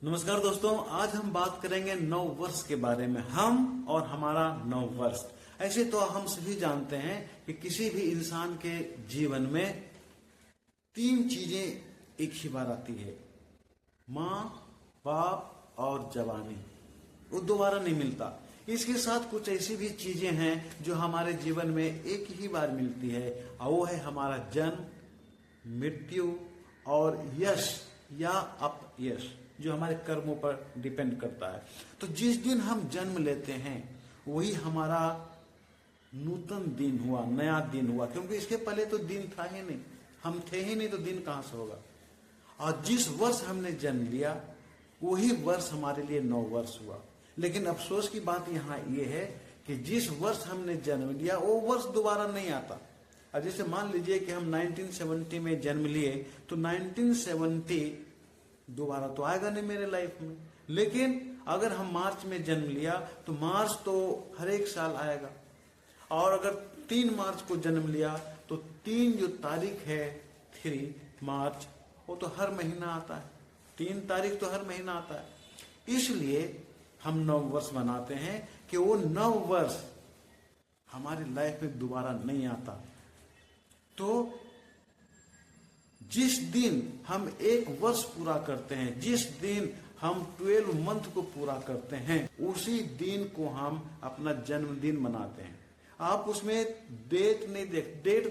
नमस्कार दोस्तों, आज हम बात करेंगे नव वर्ष के बारे में। हम और हमारा नव वर्ष। ऐसे तो हम सभी जानते हैं कि किसी भी इंसान के जीवन में तीन चीजें एक ही बार आती है, माँ, बाप और जवानी। वो दोबारा नहीं मिलता। इसके साथ कुछ ऐसी भी चीजें हैं जो हमारे जीवन में एक ही बार मिलती है, और वो है हमारा जन्म, मृत्यु और यश या अपयश, जो हमारे कर्मों पर डिपेंड करता है। तो जिस दिन हम जन्म लेते हैं वही हमारा नूतन दिन हुआ, नया दिन हुआ, क्योंकि इसके पहले तो दिन था ही नहीं, हम थे ही नहीं, तो दिन कहां से होगा। और जिस वर्ष हमने जन्म लिया वही वर्ष हमारे लिए नव वर्ष हुआ। लेकिन अफसोस की बात यहाँ ये है कि जिस वर्ष हमने जन्म लिया वो वर्ष दोबारा नहीं आता। अब जैसे मान लीजिए कि हम 1970 में जन्म लिए, तो 1970 दोबारा तो आएगा नहीं मेरे लाइफ में। लेकिन अगर हम मार्च में जन्म लिया तो मार्च तो हर एक साल आएगा। और अगर 3 मार्च को जन्म लिया तो 3 जो तारीख है 3 मार्च, वो तो हर महीना आता है। 3 तारीख तो हर महीना आता है। इसलिए हम नव वर्ष मनाते हैं कि वो नव वर्ष हमारी लाइफ में दोबारा नहीं आता। तो जिस दिन हम 1 वर्ष पूरा करते हैं, जिस दिन हम 12 मंथ को पूरा करते हैं, उसी दिन को हम अपना जन्मदिन मनाते हैं। आप उसमें डेट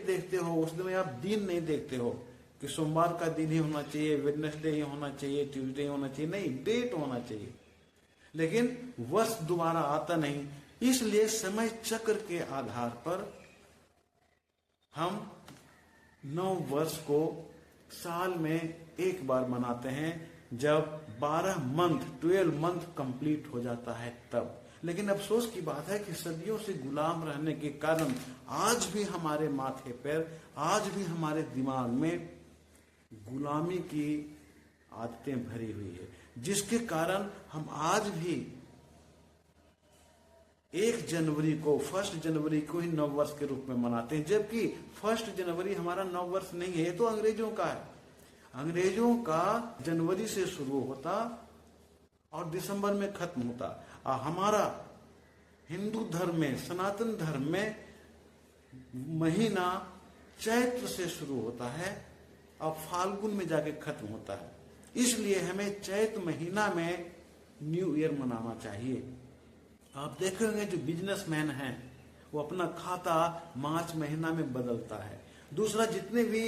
देखते हो, उसमें आप दिन नहीं देखते हो कि सोमवार का दिन ही होना चाहिए, वेडनेसडे ही होना चाहिए, ट्यूसडे ही होना चाहिए। नहीं, डेट होना चाहिए। लेकिन वर्ष दोबारा आता नहीं। इसलिए समय चक्र के आधार पर हम नव वर्ष को साल में 1 बार मनाते हैं, जब 12 मंथ कंप्लीट हो जाता है तब। लेकिन अफसोस की बात है कि सदियों से गुलाम रहने के कारण आज भी हमारे माथे पर, आज भी हमारे दिमाग में गुलामी की आदतें भरी हुई है, जिसके कारण हम आज भी 1 जनवरी को ही नव वर्ष के रूप में मनाते हैं। जबकि 1 जनवरी हमारा नव वर्ष नहीं है, ये तो अंग्रेजों का है। अंग्रेजों का जनवरी से शुरू होता और दिसंबर में खत्म होता। और हमारा हिंदू धर्म में, सनातन धर्म में महीना चैत्र से शुरू होता है और फाल्गुन में जाके खत्म होता है। इसलिए हमें चैत्र महीना में न्यू ईयर मनाना चाहिए। आप देखेंगे जो बिजनेसमैन हैं वो अपना खाता मार्च महीना में बदलता है। दूसरा, जितने भी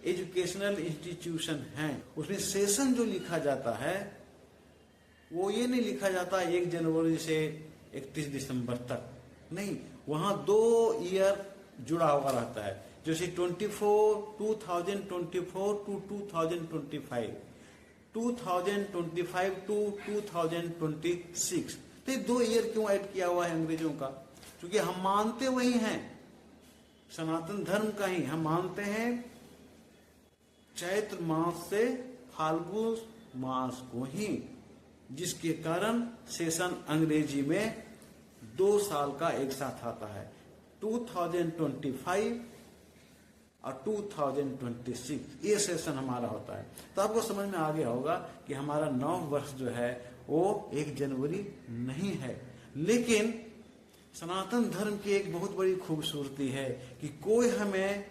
एजुकेशनल इंस्टीट्यूशन हैं उसमें सेशन जो लिखा जाता है वो ये नहीं लिखा जाता 1 जनवरी से 31 दिसंबर तक। नहीं, वहां 2 ईयर जुड़ा हुआ रहता है, जैसे 2024 टू 2025, 2025 टू 2026। तो 2 ईयर क्यों ऐड किया हुआ है अंग्रेजों का? क्योंकि हम मानते वही हैं, सनातन धर्म का ही हम मानते हैं। चैत्र मास से फाल्गुन मास को ही, जिसके कारण सेशन अंग्रेजी में 2 साल का एक साथ आता है, 2025 और 2026। ये सेशन हमारा होता है। तो आपको समझ में आ गया होगा कि हमारा नव वर्ष जो है वो 1 जनवरी नहीं है। लेकिन सनातन धर्म की एक बहुत बड़ी खूबसूरती है कि कोई हमें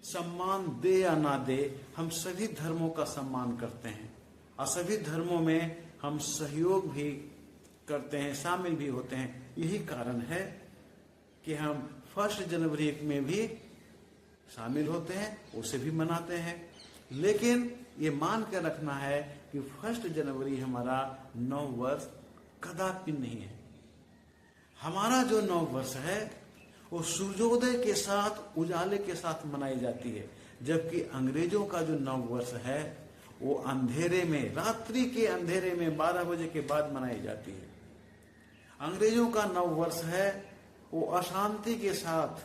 सम्मान दे या ना दे, हम सभी धर्मों का सम्मान करते हैं और सभी धर्मों में हम सहयोग भी करते हैं, शामिल भी होते हैं। यही कारण है कि हम 1 जनवरी में भी शामिल होते हैं, उसे भी मनाते हैं। लेकिन ये मान के रखना है कि 1 जनवरी हमारा नव वर्ष कदापि नहीं है। हमारा जो नव वर्ष है वो सूर्योदय के साथ, उजाले के साथ मनाई जाती है, जबकि अंग्रेजों का जो नव वर्ष है वो अंधेरे में, रात्रि के अंधेरे में 12 बजे के बाद मनाई जाती है। अंग्रेजों का नव वर्ष है वो अशांति के साथ,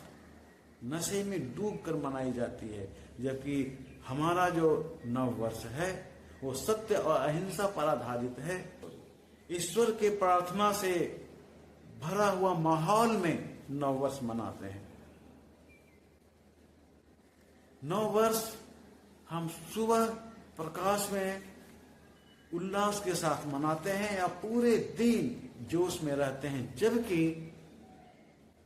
नशे में डूब कर मनाई जाती है। जबकि हमारा जो नव वर्ष है वो सत्य और अहिंसा पर आधारित है। ईश्वर के प्रार्थना से भरा हुआ माहौल में नव वर्ष मनाते हैं। नव वर्ष हम सुबह प्रकाश में उल्लास के साथ मनाते हैं या पूरे दिन जोश में रहते हैं। जबकि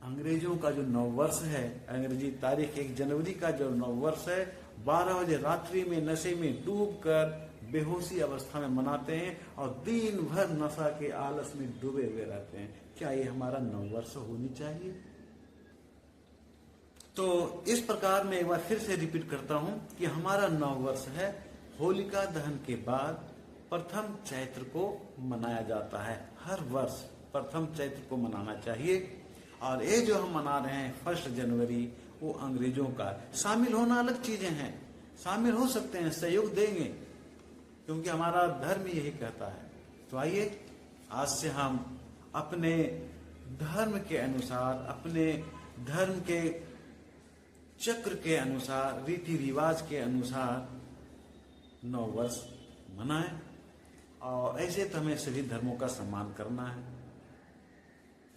अंग्रेजों का जो नववर्ष है, अंग्रेजी तारीख 1 जनवरी का जो नववर्ष है, 12 बजे रात्रि में नशे में डूबकर बेहोशी अवस्था में मनाते हैं और दिन भर नशा के आलस में डूबे हुए रहते हैं। क्या ये हमारा नववर्ष होनी चाहिए? तो इस प्रकार मैं एक बार फिर से रिपीट करता हूं कि हमारा नववर्ष है होलिका दहन के बाद प्रथम चैत्र को मनाया जाता है। हर वर्ष प्रथम चैत्र को मनाना चाहिए। और ये जो हम मना रहे हैं 1 जनवरी, वो अंग्रेजों का शामिल होना अलग चीजें हैं, शामिल हो सकते हैं, सहयोग देंगे, क्योंकि हमारा धर्म यही कहता है। तो आइए आज से हम अपने धर्म के अनुसार, अपने धर्म के चक्र के अनुसार, रीति रिवाज के अनुसार नववर्ष मनाएं। और ऐसे तो हमें सभी धर्मों का सम्मान करना है।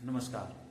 नमस्कार।